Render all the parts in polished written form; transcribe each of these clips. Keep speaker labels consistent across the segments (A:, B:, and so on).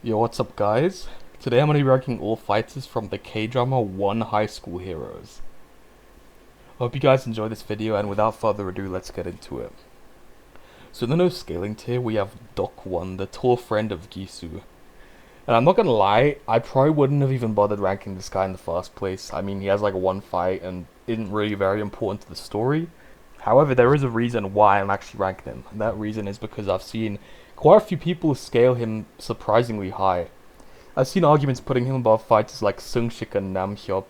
A: Yo, what's up, guys? Today I'm going to be ranking all fighters from the K-drama One High School Heroes. Hope you guys enjoy this video, and without further ado, let's get into it. So in the no scaling tier, we have Doc One, the tall friend of Gisu. And I'm not gonna lie, I probably wouldn't have even bothered ranking this guy in the first place. I mean, he has like one fight and isn't really very important to the story. However, there is a reason why I'm actually ranking him, and that reason is because I've seen quite a few people scale him surprisingly high. I've seen arguments putting him above fighters like Sungshik and Namhyop.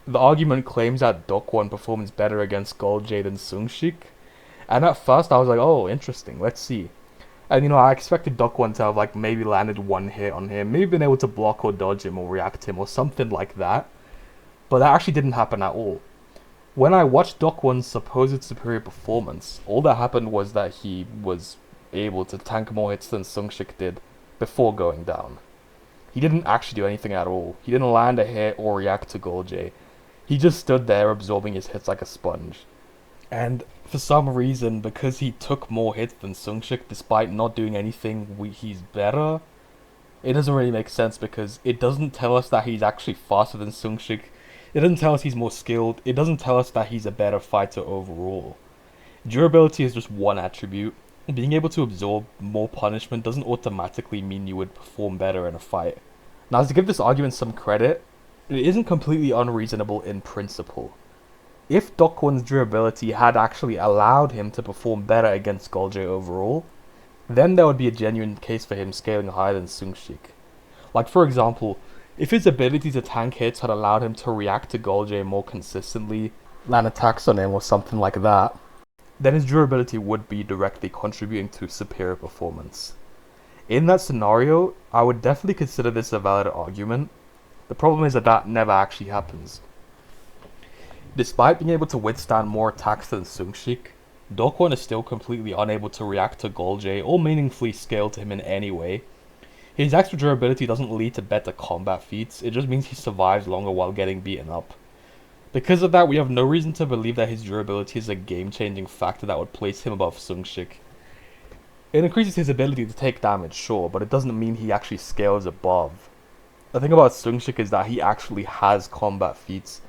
A: The argument claims that Dokwan performs better against Goljay than Sungshik, and at first I was like, oh, interesting, let's see. And I expected Dokwan to have like maybe landed one hit on him, maybe been able to block or dodge him or react him or something like that, but that actually didn't happen at all. When I watched Dokwan's supposed superior performance, all that happened was that he was able to tank more hits than Sungshik did before going down. He didn't actually do anything at all. He didn't land a hit or react to Goljay. He just stood there absorbing his hits like a sponge. And for some reason, because he took more hits than Sungshik despite not doing anything, he's better. It doesn't really make sense because it doesn't tell us that he's actually faster than Sungshik. It doesn't tell us he's more skilled. It doesn't tell us that he's a better fighter overall. Durability is just one attribute. Being able to absorb more punishment doesn't automatically mean you would perform better in a fight. Now, to give this argument some credit, it isn't completely unreasonable in principle. If Dokwan's durability had actually allowed him to perform better against Goljay overall, then there would be a genuine case for him scaling higher than Sungshik. Like, for example, if his ability to tank hits had allowed him to react to Goljay more consistently, land attacks on him or something like that, then his durability would be directly contributing to superior performance. In that scenario, I would definitely consider this a valid argument. The problem is that that never actually happens. Despite being able to withstand more attacks than Sungshik, Dokwan is still completely unable to react to Goljay or meaningfully scale to him in any way. His extra durability doesn't lead to better combat feats, it just means he survives longer while getting beaten up. Because of that, we have no reason to believe that his durability is a game-changing factor that would place him above Sungshik. It increases his ability to take damage, sure, but it doesn't mean he actually scales above. The thing about Sungshik is that he actually has combat feats.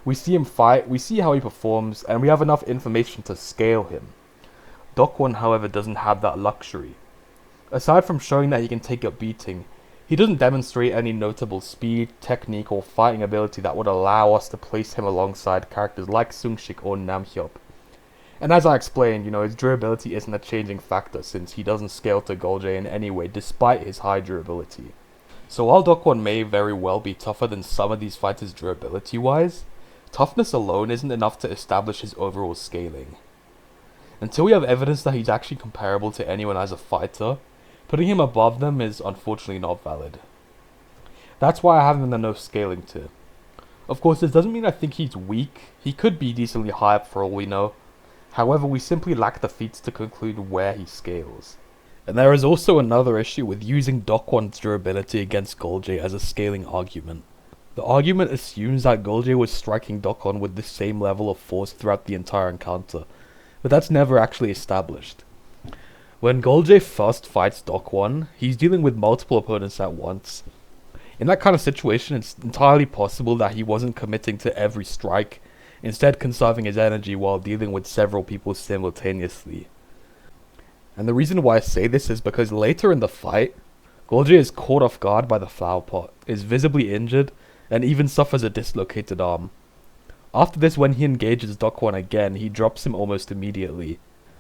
A: We see him fight, we see how he performs, and we have enough information to scale him. Dokwan, however, doesn't have that luxury. Aside from showing that he can take a beating, he doesn't demonstrate any notable speed, technique, or fighting ability that would allow us to place him alongside characters like Sungshik or Namhyop. And as I explained, his durability isn't a changing factor since he doesn't scale to Goljay in any way despite his high durability. So while Dokwan may very well be tougher than some of these fighters durability-wise, toughness alone isn't enough to establish his overall scaling. Until we have evidence that he's actually comparable to anyone as a fighter, putting him above them is unfortunately not valid. That's why I have him in the no scaling tier. Of course, this doesn't mean I think he's weak. He could be decently high up for all we know. However, we simply lack the feats to conclude where he scales. And there is also another issue with using Dokwan's durability against Goljay as a scaling argument. The argument assumes that Goljay was striking Dokwan with the same level of force throughout the entire encounter, but that's never actually established. When Goljay first fights Dokwan, he's dealing with multiple opponents at once. In that kind of situation, it's entirely possible that he wasn't committing to every strike, instead conserving his energy while dealing with several people simultaneously. And the reason why I say this is because later in the fight, Goljay is caught off guard by the flower pot, is visibly injured, and even suffers a dislocated arm. After this, when he engages Dokwan again, he drops him almost immediately.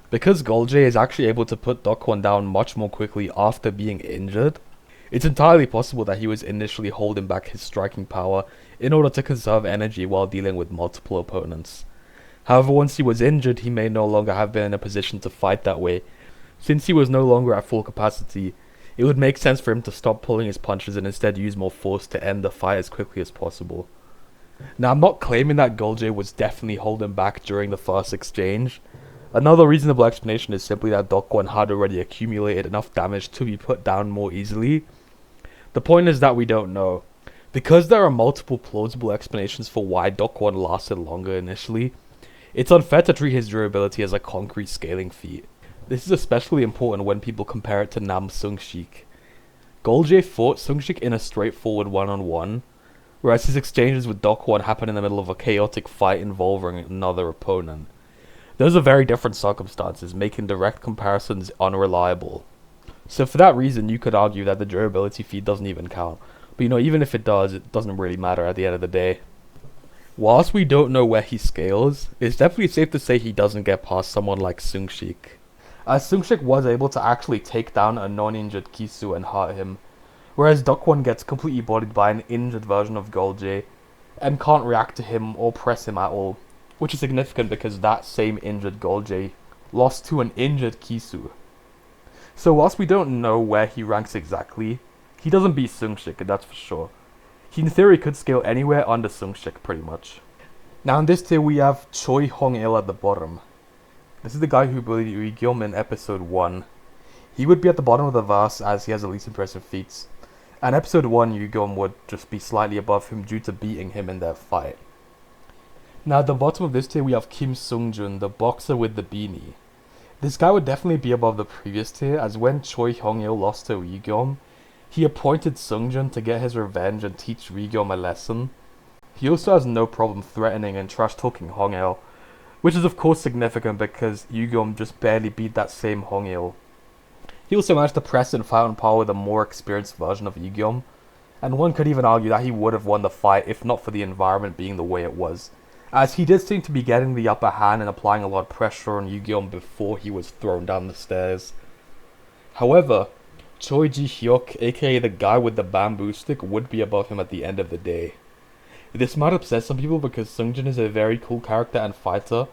A: Because Goljay is actually able to put Dokwan down much more quickly after being injured, it's entirely possible that he was initially holding back his striking power in order to conserve energy while dealing with multiple opponents. However, once he was injured, he may no longer have been in a position to fight that way. Since he was no longer at full capacity, it would make sense for him to stop pulling his punches and instead use more force to end the fight as quickly as possible. Now, I'm not claiming that Goljay was definitely holding back during the first exchange. Another reasonable explanation is simply that Dokwan had already accumulated enough damage to be put down more easily. The point is that we don't know. Because there are multiple plausible explanations for why Dokwan lasted longer initially, it's unfair to treat his durability as a concrete scaling feat. This is especially important when people compare it to Nam Sungshik. Goljae fought Sungshik in a straightforward one-on-one, whereas his exchanges with Dokkan happened in the middle of a chaotic fight involving another opponent. Those are very different circumstances, making direct comparisons unreliable. So for that reason, you could argue that the durability feat doesn't even count. But even if it does, it doesn't really matter at the end of the day. Whilst we don't know where he scales, it's definitely safe to say he doesn't get past someone like Sungshik, as Sungshik was able to actually take down a non-injured Kisu and hurt him, whereas Dokkan gets completely bodied by an injured version of Goljae and can't react to him or press him at all, which is significant because that same injured Goljae lost to an injured Kisu. So whilst we don't know where he ranks exactly, he doesn't beat Sungshik, that's for sure. He in theory could scale anywhere under Sungshik pretty much. Now in this tier we have Choi Hong-il at the bottom. This is the guy who bullied Yu-Gi-Oh! In episode 1. He would be at the bottom of the verse as he has the least impressive feats. And episode 1 Yu-Gi-Oh! Would just be slightly above him due to beating him in their fight. Now at the bottom of this tier we have Kim Sung-jun, the boxer with the beanie. This guy would definitely be above the previous tier, as when Choi Hong-il lost to Yu-Gi-Oh! He appointed Sung-jun to get his revenge and teach Yu-Gi-Oh! A lesson. He also has no problem threatening and trash-talking Hong-il, which is of course significant because Yu-Gi-Oh! Just barely beat that same Hong-il. He also managed to press and fight on par with a more experienced version of Yu-Gi-Oh! And one could even argue that he would have won the fight if not for the environment being the way it was, as he did seem to be getting the upper hand and applying a lot of pressure on Yu-Gi-Oh! Before he was thrown down the stairs. However, Choi Ji-hyuk, aka the guy with the bamboo stick, would be above him at the end of the day. This might upset some people because Sung-jun is a very cool character and fighter,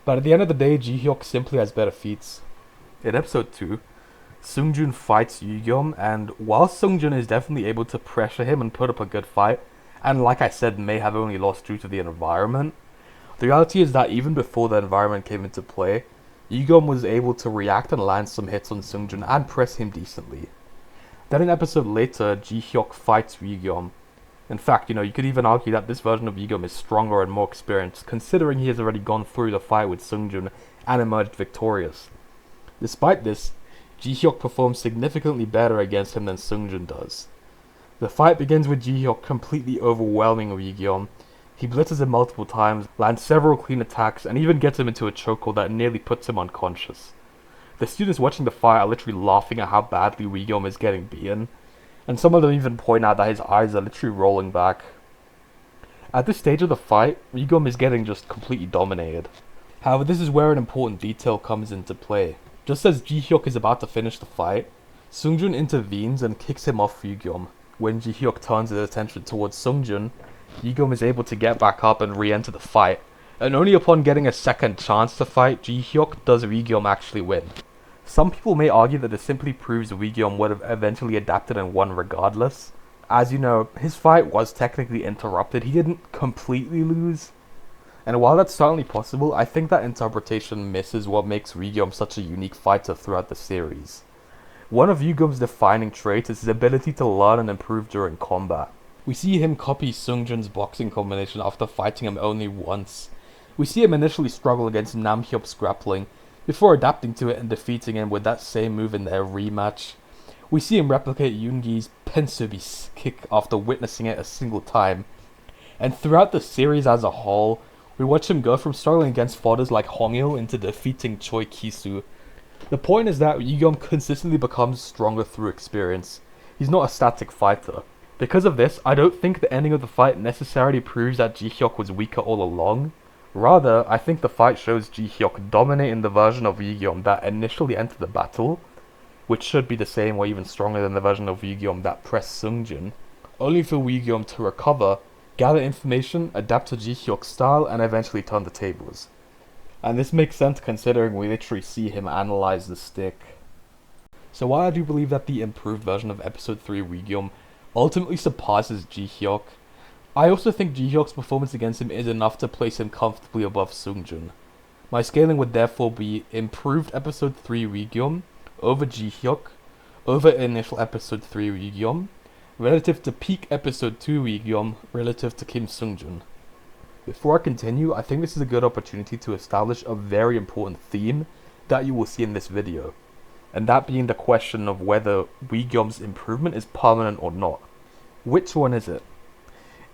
A: but at the end of the day, Ji-hyuk simply has better feats. In episode 2, Sung-jun fights Yu-Gi-Oh! And while Sung-jun is definitely able to pressure him and put up a good fight, and like I said may have only lost due to the environment, the reality is that even before the environment came into play, Yu-Gi-Oh! Was able to react and land some hits on Sung-jun and press him decently. Then an episode later, Ji-hyuk fights Yu-Gi-Oh! In fact, you could even argue that this version of Yu-Gi-Oh! Is stronger and more experienced, considering he has already gone through the fight with Sung-jun and emerged victorious. Despite this, Ji-hyuk performs significantly better against him than Sung-jun does. The fight begins with Ji-hyuk completely overwhelming Yu-Gi-Oh! He blitzes him multiple times, lands several clean attacks, and even gets him into a chokehold that nearly puts him unconscious. The students watching the fight are literally laughing at how badly Yu-Gi-Oh! Is getting beaten, and some of them even point out that his eyes are literally rolling back. At this stage of the fight, Yu-Gi-Oh! Is getting just completely dominated. However, this is where an important detail comes into play. Just as Ji-hyuk is about to finish the fight, Sung-jun intervenes and kicks him off Yu-Gi-Oh! When Ji-hyuk turns his attention towards Sung-jun, Yu-Gi-Oh! Is able to get back up and re-enter the fight, and only upon getting a second chance to fight Ji-hyuk does Yu-Gi-Oh! Actually win. Some people may argue that this simply proves Yu-Gi-Oh! Would have eventually adapted and won regardless. As you know, his fight was technically interrupted, he didn't completely lose. And while that's certainly possible, I think that interpretation misses what makes Yu-Gi-Oh! Such a unique fighter throughout the series. One of Yu-Gi-Oh!'s defining traits is his ability to learn and improve during combat. We see him copy Sung-jun's boxing combination after fighting him only once. We see him initially struggle against Namhyop's grappling, before adapting to it and defeating him with that same move in their rematch. We see him replicate Yoongi's Pensubi kick after witnessing it a single time. And throughout the series as a whole, we watch him go from struggling against fighters like Hong-il into defeating Choi Kisu. The point is that Yu-Gi-Oh! Consistently becomes stronger through experience. He's not a static fighter. Because of this, I don't think the ending of the fight necessarily proves that Ji-hyuk was weaker all along. Rather, I think the fight shows Ji-hyuk dominating the version of Yu-Gi-Oh! That initially entered the battle, which should be the same or even stronger than the version of Yu-Gi-Oh! That pressed Sung-jun, only for Yu-Gi-Oh! To recover, gather information, adapt to Ji-hyuk's style, and eventually turn the tables. And this makes sense considering we literally see him analyze the stick. So while I do believe that the improved version of episode 3 Yu-Gi-Oh! Ultimately surpasses Ji-hyuk, I also think Ji-hyuk's performance against him is enough to place him comfortably above Sung-jun. My scaling would therefore be improved episode 3 Yu-Gi-Oh! Over Ji-hyuk, over initial episode 3 Yu-Gi-Oh! Relative to peak episode 2 Yu-Gi-Oh! Relative to Kim Sung-jun. Before I continue, I think this is a good opportunity to establish a very important theme that you will see in this video. and that being the question of whether Wi-Gyom's improvement is permanent or not. Which one is it?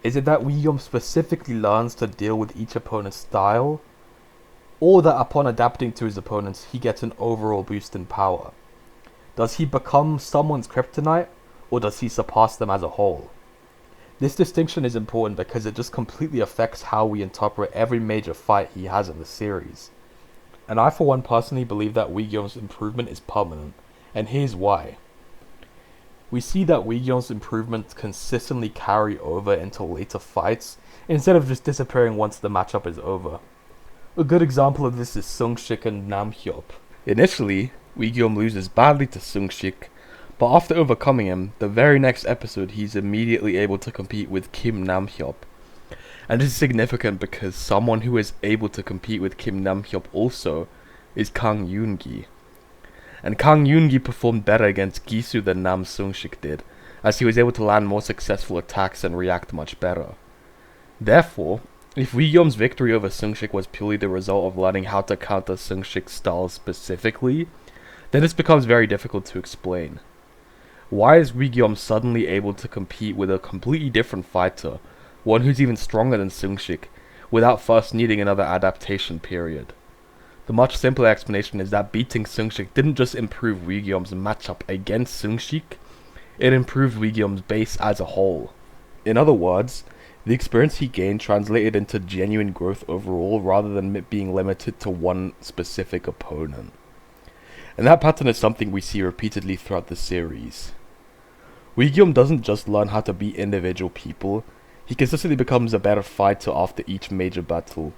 A: Is it that Wi-Gyom specifically learns to deal with each opponent's style, or that upon adapting to his opponents he gets an overall boost in power? Does he become someone's kryptonite, or does he surpass them as a whole? This distinction is important because it just completely affects how we interpret every major fight he has in the series. And I for one personally believe that Wi-Gyom's improvement is permanent, and here's why. We see that Wi-Gyom's improvements consistently carry over into later fights, instead of just disappearing once the matchup is over. A good example of this is Sung-Shik and Nam-Hyop. Initially, Wi-Gyom loses badly to Sung-Shik, but after overcoming him, the very next episode he's immediately able to compete with Kim Nam-Hyop. And this is significant because someone who is able to compete with Kim Nam-Hyop also is Kang Yoon-gi. And Kang Yoon-gi performed better against Gisu than Nam Sung-Shik did, as he was able to land more successful attacks and react much better. Therefore, if Wi-Gyom's victory over Sung-Shik was purely the result of learning how to counter Sung-Shik's style specifically, then this becomes very difficult to explain. Why is Wi-Gyom suddenly able to compete with a completely different fighter, one who's even stronger than Sung-Shik, without first needing another adaptation period? The much simpler explanation is that beating Sung-Shik didn't just improve Wi-Gyom's matchup against Sung-Shik, it improved Wi-Gyom's base as a whole. In other words, the experience he gained translated into genuine growth overall rather than it being limited to one specific opponent. And that pattern is something we see repeatedly throughout the series. Wi-Gyom doesn't just learn how to beat individual people, he consistently becomes a better fighter after each major battle.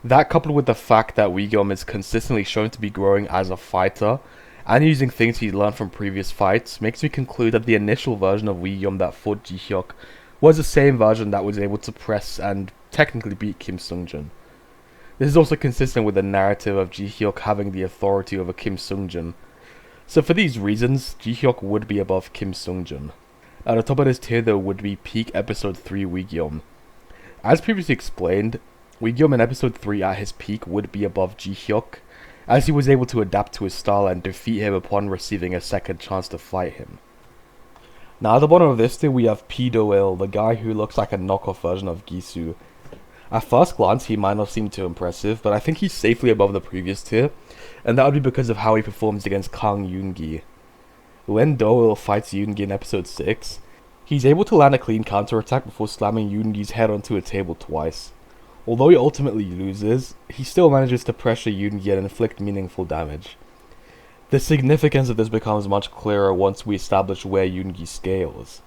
A: That, coupled with the fact that Wi-Gyom is consistently shown to be growing as a fighter, and using things he's learned from previous fights, makes me conclude that the initial version of Wi-Gyom that fought Ji-Hyuk was the same version that was able to press and technically beat Kim Sung-jin. This is also consistent with the narrative of Ji-Hyuk having the authority over Kim Sung-jin. So for these reasons, Ji-Hyuk would be above Kim Sung-jin. At the top of this tier though would be peak episode 3 Wi-Gyom. As previously explained, Wi-Gyom in episode 3 at his peak would be above Ji-Hyuk, as he was able to adapt to his style and defeat him upon receiving a second chance to fight him. Now at the bottom of this tier we have P Do-il, the guy who looks like a knockoff version of Gisu. At first glance he might not seem too impressive, but I think he's safely above the previous tier, and that would be because of how he performs against Kang Yoon-gi. When Do-il fights Yoon-gi in episode 6, he's able to land a clean counterattack before slamming Yoon-gi's head onto a table twice. Although he ultimately loses, he still manages to pressure Yoon-gi and inflict meaningful damage. The significance of this becomes much clearer once we establish where Yoon-gi scales.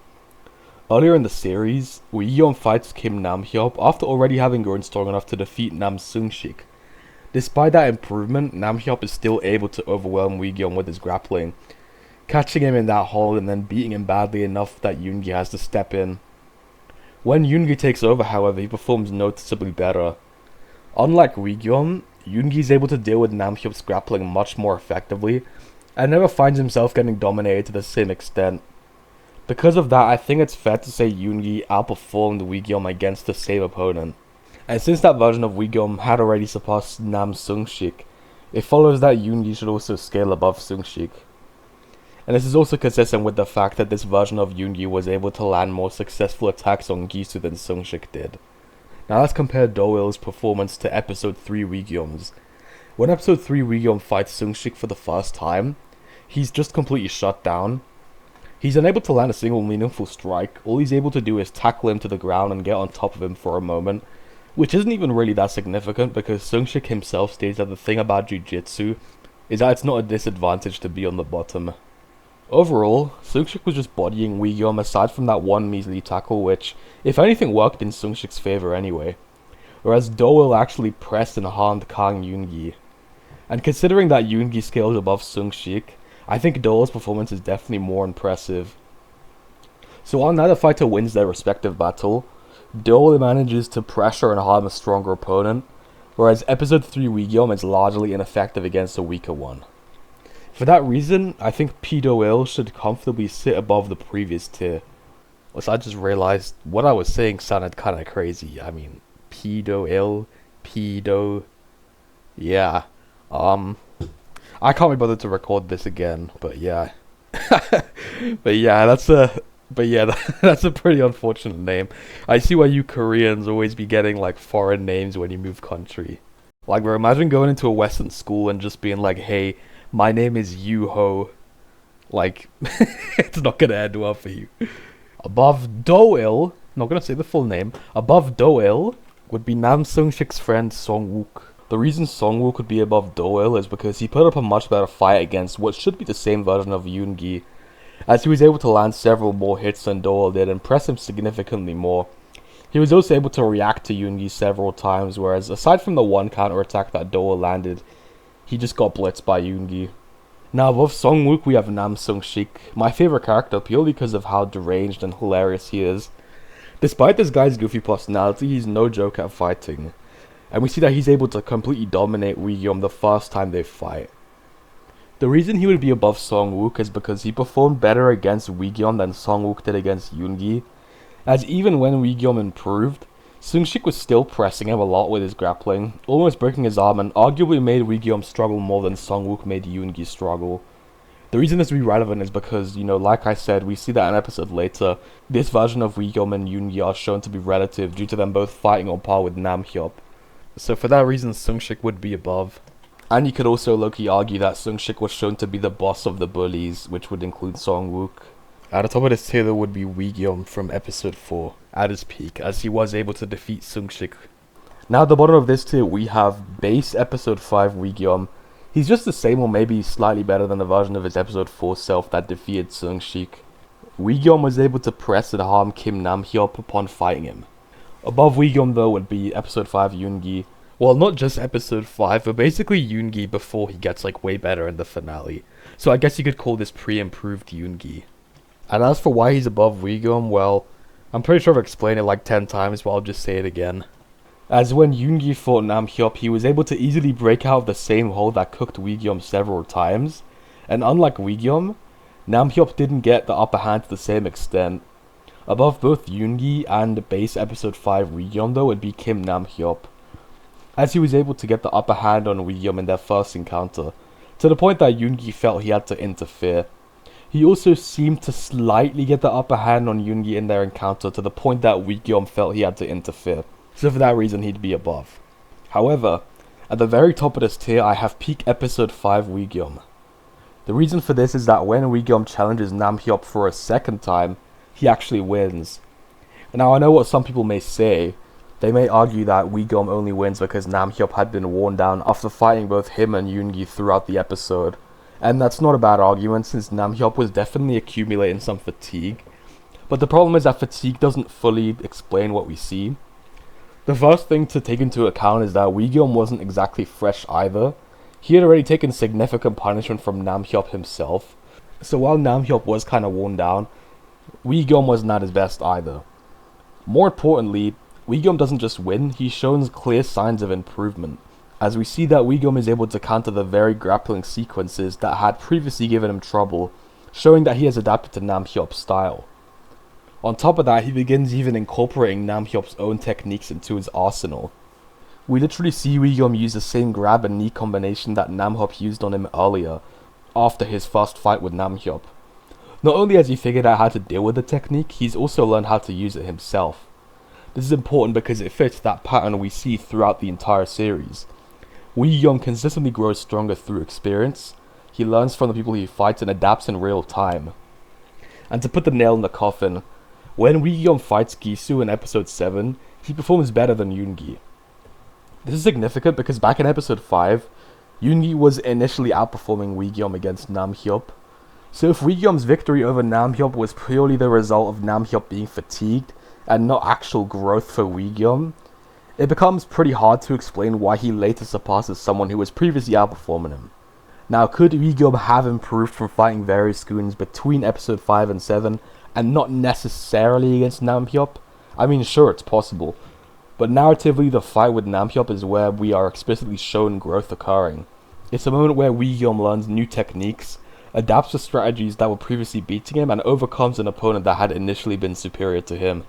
A: Earlier in the series, Wi-Gyom fights Kim Nam-Hyop after already having grown strong enough to defeat Nam Sung-Shik. Despite that improvement, Nam-Hyop is still able to overwhelm Wi-Gyom with his grappling, catching him in that hole and then beating him badly enough that Yoon-gi has to step in. When Yoon-gi takes over, however, he performs noticeably better. Unlike Wi-Gyom, Yoon-gi is able to deal with Nam-Hyop's grappling much more effectively, and never finds himself getting dominated to the same extent. Because of that, I think it's fair to say Yoon-gi outperformed Wi-Gyom against the same opponent. And since that version of Wi-Gyom had already surpassed Nam Sung-Shik, it follows that Yoon-gi should also scale above Sung-Shik. And this is also consistent with the fact that this version of Yoon-gi was able to land more successful attacks on Gisu than Sung-Shik did. Now let's compare Do-il's performance to episode 3 Wi-Gyom's. When episode 3 Wi-Gyom fights Sung-Shik for the first time, he's just completely shut down. He's unable to land a single meaningful strike. All he's able to do is tackle him to the ground and get on top of him for a moment, which isn't even really that significant because Sung-Shik himself states that the thing about Jiu-Jitsu is that it's not a disadvantage to be on the bottom. Overall, Sung-Shik was just bodying Wi-Gyom aside from that one measly tackle which, if anything, worked in Sung-Shik's favor anyway. Whereas Do-il actually pressed and harmed Kang Yoon-gi. And considering that Yoon-gi scales above Sung-Shik, I think Do-il's performance is definitely more impressive. So while neither fighter wins their respective battle, Do-il manages to pressure and harm a stronger opponent, whereas episode 3 Wi-Gyom is largely ineffective against a weaker one. For that reason, I think P Do-il should comfortably sit above the previous tier. Also, I just realized what I was saying sounded kinda crazy. I mean, P Do-il, P-Do... Yeah, I can't be bothered to record this again, but yeah. But yeah, that's a pretty unfortunate name. I see why you Koreans always be getting like foreign names when you move country. Like, bro, imagine going into a Western school and just being like, "Hey, my name is Yu Ho." Like, it's not gonna end well for you. Above Doil, not gonna say the full name. Above Doil would be Nam Sung Shik's friend Song Wook. The reason Song Wook would be above Doil is because he put up a much better fight against what should be the same version of Yoongi, as he was able to land several more hits than Doil did and press him significantly more. He was also able to react to Yoongi several times, whereas aside from the one counterattack that Doil landed, he just got blitzed by Yoongi. Now above Song Wook we have Nam Sung Shik, my favorite character purely because of how deranged and hilarious he is. Despite this guy's goofy personality, he's no joke at fighting. And we see that he's able to completely dominate Wi-gyom the first time they fight. The reason he would be above Song Wook is because he performed better against Wi-gyom than Song Wook did against Yoongi, as even when Wi-gyom improved, Sung Shik was still pressing him a lot with his grappling, almost breaking his arm, and arguably made Wi-gyom struggle more than Song Wook made Yoongi struggle. The reason this would be relevant is because, like I said, we see that an episode later, this version of Wi-gyom and Yoongi are shown to be relative due to them both fighting on par with Nam Hyop. So for that reason, Sung Shik would be above. And you could also low-key argue that Sung Shik was shown to be the boss of the bullies, which would include Song Wook. At the top of this tier there would be Wi-gyom from episode 4, at his peak, as he was able to defeat Sung Shik. Now at the bottom of this tier we have base episode 5 Wi-gyom. He's just the same or maybe slightly better than the version of his episode 4 self that defeated Sung Shik. Wi-gyom was able to press and harm Kim Nam Hyop upon fighting him. Above Wi-gyom though would be episode 5 Yoongi. Well, not just episode 5, but basically Yoongi before he gets like way better in the finale. So I guess you could call this pre-improved Yoongi. And as for why he's above Wi-gyom, well, I'm pretty sure I've explained it like 10 times, but I'll just say it again. As when Yoongi fought Nam Hyop, he was able to easily break out of the same hole that cooked Wi-gyom several times. And unlike Wi-gyom, Nam Hyop didn't get the upper hand to the same extent. Above both Yoongi and base episode 5 Wi-gyom though would be Kim Nam Hyop, as he was able to get the upper hand on Wi-gyom in their first encounter, to the point that Yoongi felt he had to interfere. He also seemed to slightly get the upper hand on Yoongi in their encounter to the point that Wi-gyom felt he had to interfere, so for that reason he'd be above. However, at the very top of this tier I have peak episode 5 Wi-gyom. The reason for this is that when Wi-gyom challenges Nam Hyop for a second time, he actually wins. Now I know what some people may say. They may argue that Wi-gyom only wins because Nam Hyop had been worn down after fighting both him and Yoongi throughout the episode. And that's not a bad argument since Nam Hyop was definitely accumulating some fatigue. But the problem is that fatigue doesn't fully explain what we see. The first thing to take into account is that Wi-gyom wasn't exactly fresh either. He had already taken significant punishment from Nam Hyop himself. So while Nam Hyop was kinda worn down, Wi-gyom wasn't at his best either. More importantly, Wi-gyom doesn't just win, he shows clear signs of improvement, as we see that Wi-gyom is able to counter the very grappling sequences that had previously given him trouble, showing that he has adapted to Nam Hyop's style. On top of that, he begins even incorporating Nam Hyop's own techniques into his arsenal. We literally see Wi-gyom use the same grab and knee combination that Nam Hyop used on him earlier, after his first fight with Nam Hyop. Not only has he figured out how to deal with the technique, he's also learned how to use it himself. This is important because it fits that pattern we see throughout the entire series. Wi-gyom consistently grows stronger through experience, he learns from the people he fights and adapts in real time. And to put the nail in the coffin, when Wi-gyom fights Gisu in episode 7, he performs better than Yoongi. This is significant because back in episode 5, Yoongi was initially outperforming Wi-gyom against Nam Hyop. So if Wi-gyom's victory over Nam Hyop was purely the result of Nam Hyop being fatigued, and not actual growth for Wi-gyom, it becomes pretty hard to explain why he later surpasses someone who was previously outperforming him. Now, could Wi-gyom have improved from fighting various goons between episode 5 and 7, and not necessarily against Nam Hyop? I mean, sure, it's possible. But narratively, the fight with Nam Hyop is where we are explicitly shown growth occurring. It's a moment where Wi-gyom learns new techniques, adapts to strategies that were previously beating him, and overcomes an opponent that had initially been superior to him.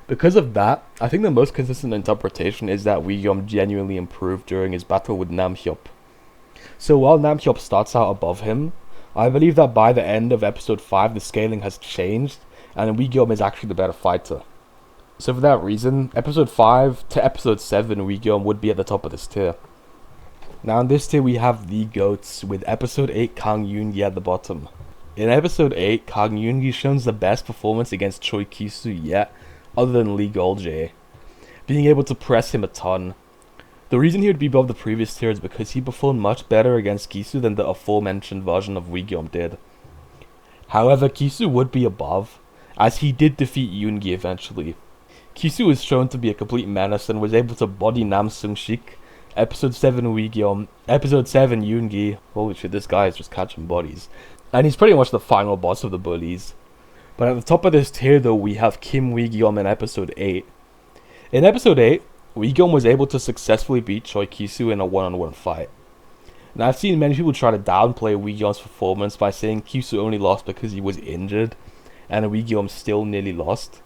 A: Because of that, I think the most consistent interpretation is that Wi-gyom genuinely improved during his battle with Nam Hyop. So while Namhyop starts out above him, I believe that by the end of episode 5 the scaling has changed and Wigyom is actually the better fighter. So for that reason, episode 5 to episode 7 Wigyom would be at the top of this tier. Now in this tier we have the GOATs, with episode 8 Kang Yoongi at the bottom. In episode 8, Kang Yoongi shows the best performance against Choi Ki-soo yet, other than Lee Gol-jae, being able to press him a ton. The reason he would be above the previous tier is because he performed much better against Ki-soo than the aforementioned version of Wigyom did. However, Ki-soo would be above, as he did defeat Yoongi eventually. Ki-soo was shown to be a complete menace and was able to body Nam Sung-sik, episode 7 Wigyom, episode 7 Yoongi. Holy shit, this guy is just catching bodies. And he's pretty much the final boss of the bullies. But at the top of this tier though, we have Kim Wigyom in episode 8. In episode 8, Wigyom was able to successfully beat Choi Ki-soo in a one-on-one fight. Now I've seen many people try to downplay Wigyom's performance by saying Ki-soo only lost because he was injured, and Wigyom still nearly lost.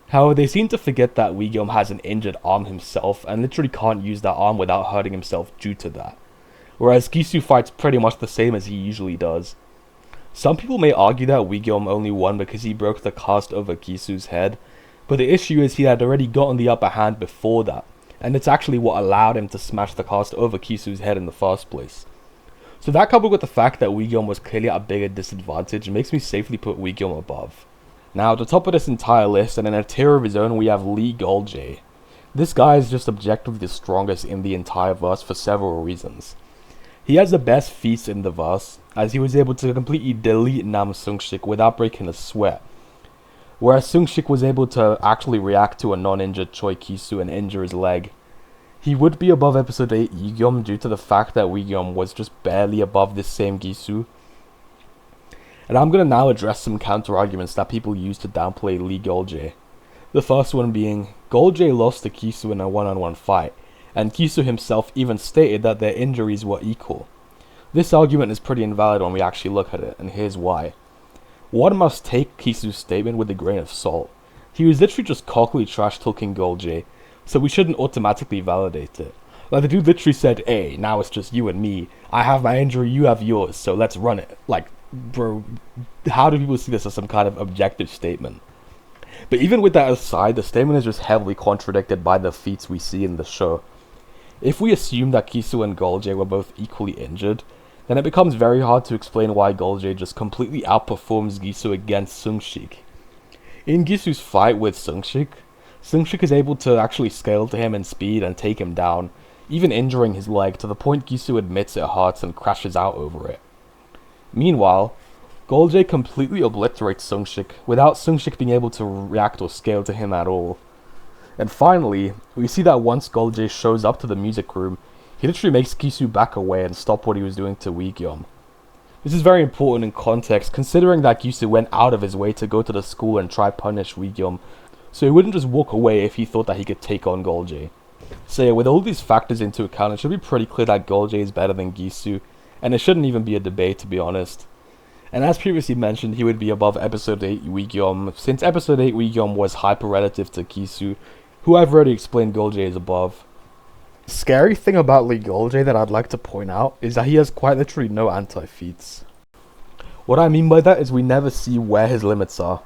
A: However, they seem to forget that Wigyom has an injured arm himself, and literally can't use that arm without hurting himself due to that. Whereas Ki-soo fights pretty much the same as he usually does. Some people may argue that Wigyom only won because he broke the cast over Ki-soo's head, but the issue is he had already gotten the upper hand before that, and it's actually what allowed him to smash the cast over Ki-soo's head in the first place. So that, coupled with the fact that Wigyom was clearly at a bigger disadvantage, makes me safely put Wigyom above. Now at the top of this entire list, and in a tier of his own, we have Lee Gol-jae. This guy is just objectively the strongest in the entire verse for several reasons. He has the best feats in the verse, as he was able to completely delete Nam Sung-sik without breaking a sweat. Whereas Sung-sik was able to actually react to a non-injured Choi Ki-soo and injure his leg. He would be above episode 8 Wigyom due to the fact that Wigyom was just barely above this same Ki-soo. And I'm going to now address some counter-arguments that people use to downplay Lee Gol-jae. The first one being, Gol-jae lost to Ki-soo in a one-on-one fight, and Ki-soo himself even stated that their injuries were equal. This argument is pretty invalid when we actually look at it, and here's why. One must take Ki-soo's statement with a grain of salt. He was literally just cockily trash-talking Gol-jae, so we shouldn't automatically validate it. Like, the dude literally said, hey, now it's just you and me. I have my injury, you have yours, so let's run it. Like, bro, how do people see this as some kind of objective statement? But even with that aside, the statement is just heavily contradicted by the feats we see in the show. If we assume that Ki-soo and Gol-jae were both equally injured, then it becomes very hard to explain why Gol-jae just completely outperforms Ki-soo against Sung-sik. In Ki-soo's fight with Sung-sik is able to actually scale to him in speed and take him down, even injuring his leg to the point Ki-soo admits it hurts and crashes out over it. Meanwhile, Gol-jae completely obliterates Sung-sik without Sung-sik being able to react or scale to him at all. And finally, we see that once Gol-jae shows up to the music room, he literally makes Ki-soo back away and stop what he was doing to Wigyom. This is very important in context, considering that Ki-soo went out of his way to go to the school and try punish Wigyom, so he wouldn't just walk away if he thought that he could take on Gol-jae. So yeah, with all these factors into account, it should be pretty clear that Gol-jae is better than Ki-soo, and it shouldn't even be a debate, to be honest. And as previously mentioned, he would be above episode 8 Wigyom, since episode 8 Wigyom was hyper relative to Ki-soo, who I've already explained Gol-jae is above. Scary thing about Lee Gol-jae that I'd like to point out is that he has quite literally no anti-feats. What I mean by that is we never see where his limits are.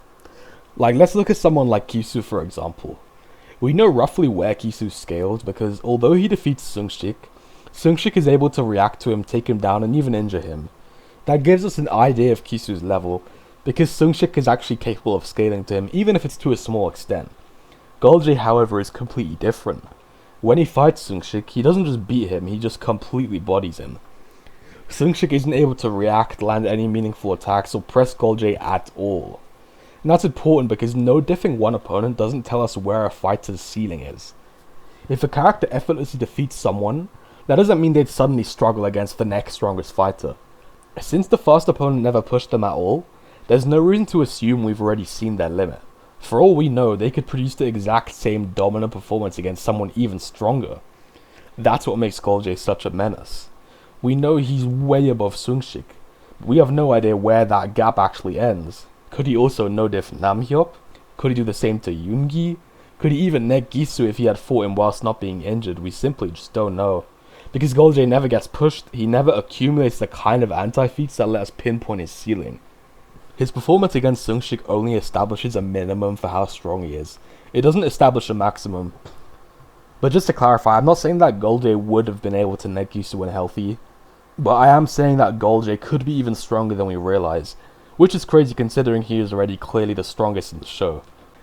A: Like, let's look at someone like Ki-soo for example. We know roughly where Ki-soo scales because although he defeats Sung-sik is able to react to him, take him down and even injure him. That gives us an idea of Ki-soo's level, because Sung-sik is actually capable of scaling to him even if it's to a small extent. Gol-jae however is completely different. When he fights Sung-sik, he doesn't just beat him, he just completely bodies him. Sung-sik isn't able to react, land any meaningful attacks, or press Gol-jae at all. And that's important because no diffing one opponent doesn't tell us where a fighter's ceiling is. If a character effortlessly defeats someone, that doesn't mean they'd suddenly struggle against the next strongest fighter. Since the first opponent never pushed them at all, there's no reason to assume we've already seen their limit. For all we know, they could produce the exact same dominant performance against someone even stronger. That's what makes Gol-jae such a menace. We know he's way above Sung-sik, but we have no idea where that gap actually ends. Could he also no-diff Namhyop? Could he do the same to Yoongi? Could he even neg Ki-soo if he had fought him whilst not being injured? We simply just don't know. Because Goljay never gets pushed, he never accumulates the kind of anti-feats that let us pinpoint his ceiling. His performance against Sungshik only establishes a minimum for how strong he is. It doesn't establish a maximum. But just to clarify, I'm not saying that Goljay would have been able to Negisu when healthy, but I am saying that Goljay could be even stronger than we realize, which is crazy considering he is already clearly the strongest in the show.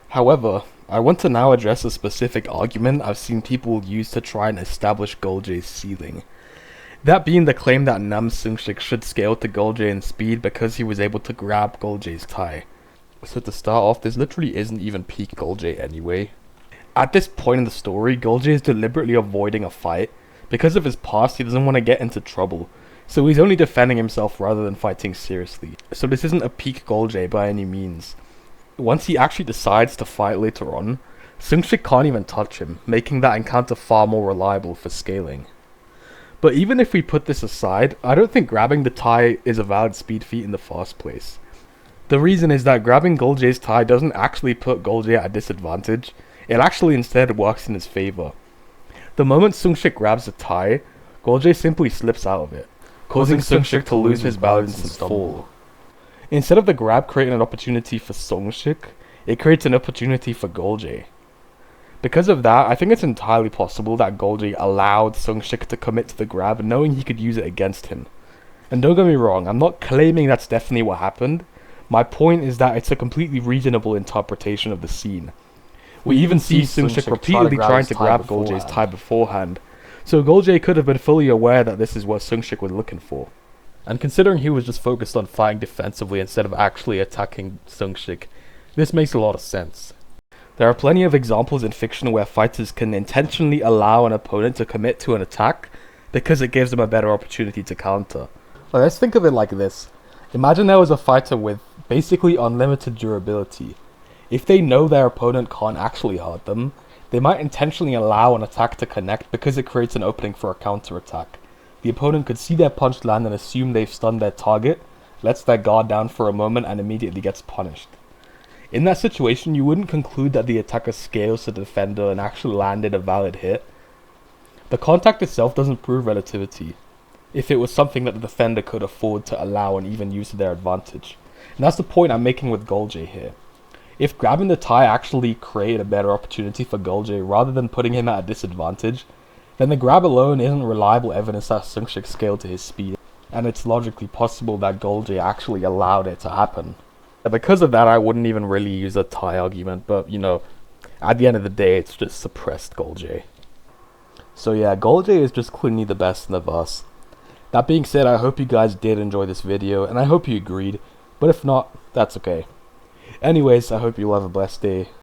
A: However, I want to now address a specific argument I've seen people use to try and establish Goljay's ceiling. That being the claim that Nam Sungshik should scale to Goljay in speed because he was able to grab Goljay's tie. So to start off, this literally isn't even peak Goljay anyway. At this point in the story, Goljay is deliberately avoiding a fight. Because of his past, he doesn't want to get into trouble, so he's only defending himself rather than fighting seriously. So this isn't a peak Goljay by any means. Once he actually decides to fight later on, Sungshik can't even touch him, making that encounter far more reliable for scaling. But even if we put this aside, I don't think grabbing the tie is a valid speed feat in the first place. The reason is that grabbing Goljay's tie doesn't actually put Goljay at a disadvantage, it actually instead works in his favor. The moment Sungshik grabs the tie, Goljay simply slips out of it, causing Sungshik to lose his balance and fall. Instead of the grab creating an opportunity for Sungshik, it creates an opportunity for Goljay. Because of that, I think it's entirely possible that Goljay allowed Sungshik to commit to the grab knowing he could use it against him. And don't get me wrong, I'm not claiming that's definitely what happened. My point is that it's a completely reasonable interpretation of the scene. We even see Sungshik repeatedly trying to grab Goljay's tie beforehand, so Goljay could have been fully aware that this is what Sungshik was looking for. And considering he was just focused on fighting defensively instead of actually attacking Sungshik, this makes a lot of sense. There are plenty of examples in fiction where fighters can intentionally allow an opponent to commit to an attack because it gives them a better opportunity to counter. Let's think of it like this. Imagine there was a fighter with basically unlimited durability. If they know their opponent can't actually hurt them, they might intentionally allow an attack to connect because it creates an opening for a counter attack. The opponent could see their punch land and assume they've stunned their target, lets their guard down for a moment and immediately gets punished. In that situation, you wouldn't conclude that the attacker scales to the defender and actually landed a valid hit. The contact itself doesn't prove relativity, if it was something that the defender could afford to allow and even use to their advantage. And that's the point I'm making with Goljay here. If grabbing the tie actually created a better opportunity for Goljay rather than putting him at a disadvantage, then the grab alone isn't reliable evidence that Sungshik scaled to his speed, and it's logically possible that Goljay actually allowed it to happen. Because of that, I wouldn't even really use a tie argument, but you know, at the end of the day, it's just suppressed Goljay. So yeah, Goljay is just clearly the best in the verse. That being said, I hope you guys did enjoy this video, and I hope you agreed, but if not, that's okay. Anyways, I hope you all have a blessed day.